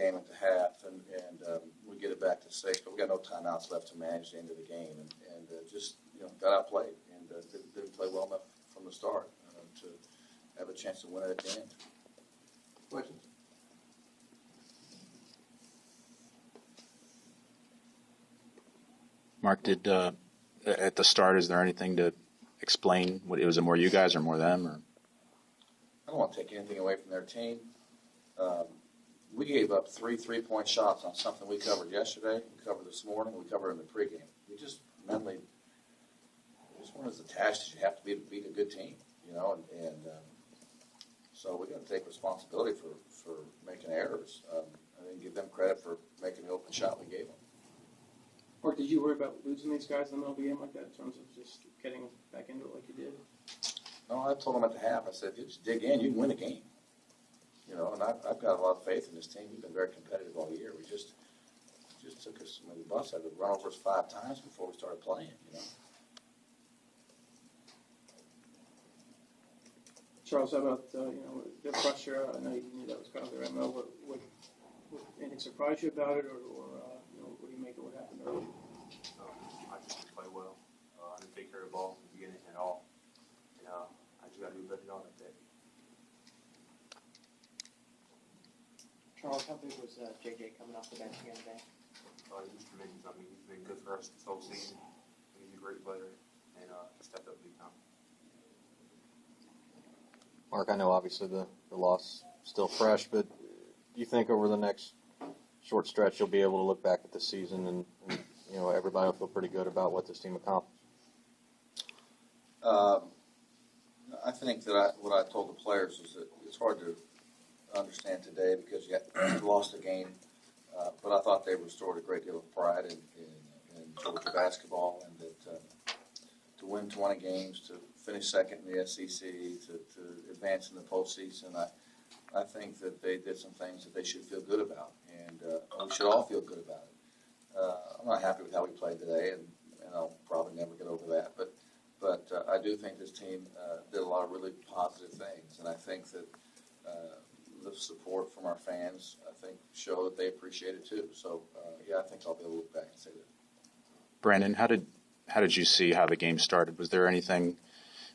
game at the half, and we get it back to 6, but we got no timeouts left to manage the end of the game, and just got outplayed and didn't play well enough from the start to have a chance to win it at the end. Questions? Mark, did at the start, is there anything to explain? Was it more you guys or more them? Or? I don't want to take anything away from their team. We gave up 3 3-point shots on something we covered yesterday, we covered this morning, we covered in the pregame. We just mentally weren't as attached as you have to be to beat a good team, and so we got to take responsibility for making errors. I didn't give them credit for making the open shot we gave them. Or did you worry about losing these guys in the middle of the game like that in terms of just getting back into it like you did? No, I told them at the half, I said, if you just dig in, you can win a game. And I've got a lot of faith in this team. We've been very competitive all year. We just took us, the bus had to run over us 5 times before we started playing, Charles, how about, the pressure? I know you knew that was kind of their MO. What anything surprised you about it, or what do you make of what happened earlier? I just didn't play well. I didn't take care of the ball in the beginning at all. And I just got to do better on that day. Charles, how big was JJ coming off the bench again today? He's tremendous. I mean, he's been good for us this whole season. He's a great player, and he stepped up big time. Mark, I know obviously the loss still fresh, but do you think over the next short stretch you'll be able to look back at the season and everybody will feel pretty good about what this team accomplished? I think that what I told the players is that it's hard to understand today because you lost the game, but I thought they restored a great deal of pride in Georgia basketball, and that to win 20 games, to finish second in the SEC, to advance in the postseason, I think that they did some things that they should feel good about, and we should all feel good about it. I'm not happy with how we played today, and I'll probably never get over that, but I do think this team did a lot of really positive things, and I think that the support from our fans, I think, show that they appreciate it too. So, I think I'll be able to look back and say that. Brandon, how did you see how the game started? Was there anything,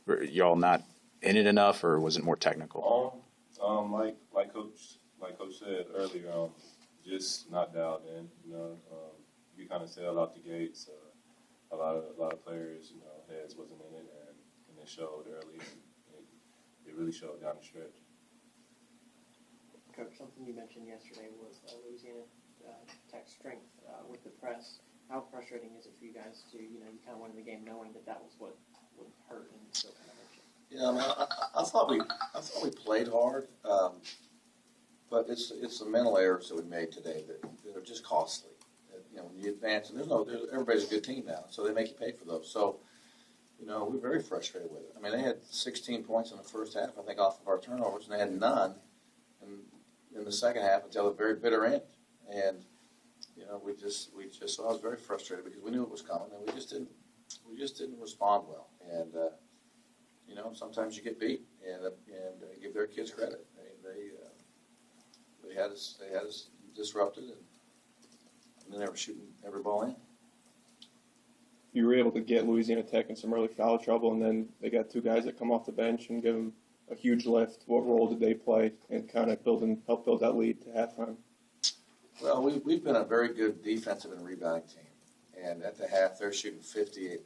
were y'all not in it enough, or was it more technical? Like Coach said earlier, just not dialed in. We kind of sailed out the gates. A lot of players, heads wasn't in it, and it showed early. And it really showed down the stretch. Coach, something you mentioned yesterday was Louisiana Tech's strength with the press. How frustrating is it for you guys to, you kind of went in the game knowing that was what would hurt and still kind of hurt you? I thought we played hard, but it's the mental errors that we made today that are just costly. When you advance, and everybody's a good team now, so they make you pay for those. So, we're very frustrated with it. I mean, they had 16 points in the first half, I think, off of our turnovers, and they had none in the second half until the very bitter end. And so I was very frustrated because we knew it was coming, and we just didn't respond well. And sometimes you get beat, and give their kids credit. They had us disrupted, and then they were shooting every ball in. You were able to get Louisiana Tech in some early foul trouble, and then they got 2 guys that come off the bench and give them a huge lift. What role did they play in kind of help build that lead to halftime? Well, we've been a very good defensive and rebounding team, and at the half they're shooting 58%,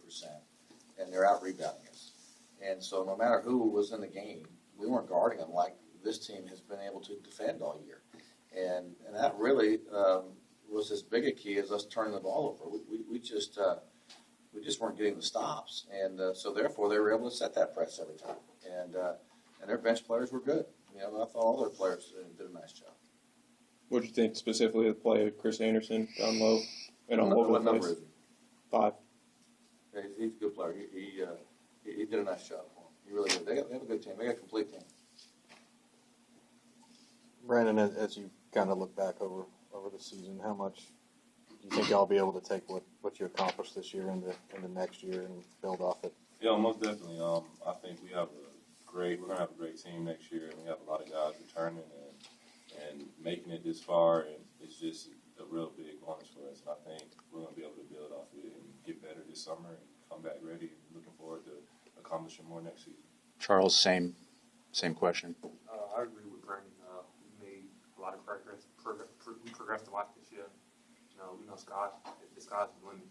and they're out rebounding us. And so no matter who was in the game, we weren't guarding them like this team has been able to defend all year, and that really was as big a key as us turning the ball over. We just weren't getting the stops, and so therefore they were able to set that press every time, and their bench players were good. I thought all their players did a nice job. What did you think specifically of the play of Chris Anderson down low and all over the place? What number is he? 5. Yeah, he's a good player. He did a nice job for him. He really did. They have a good team. They got a complete team. Brandon, as you kind of look back over the season, how much do you think y'all be able to take what you accomplished this year into next year and build off it? Yeah, most definitely. I think we're gonna have a great team next year, and we have a lot of guys returning and making it this far, just a real big bonus for us. And I think we're going to be able to build off it and get better this summer and come back ready. And looking forward to accomplishing more next season. Charles, same question. I agree with Brandon. We made a lot of progress. We progressed a lot this year. You know, we know the sky's the limit.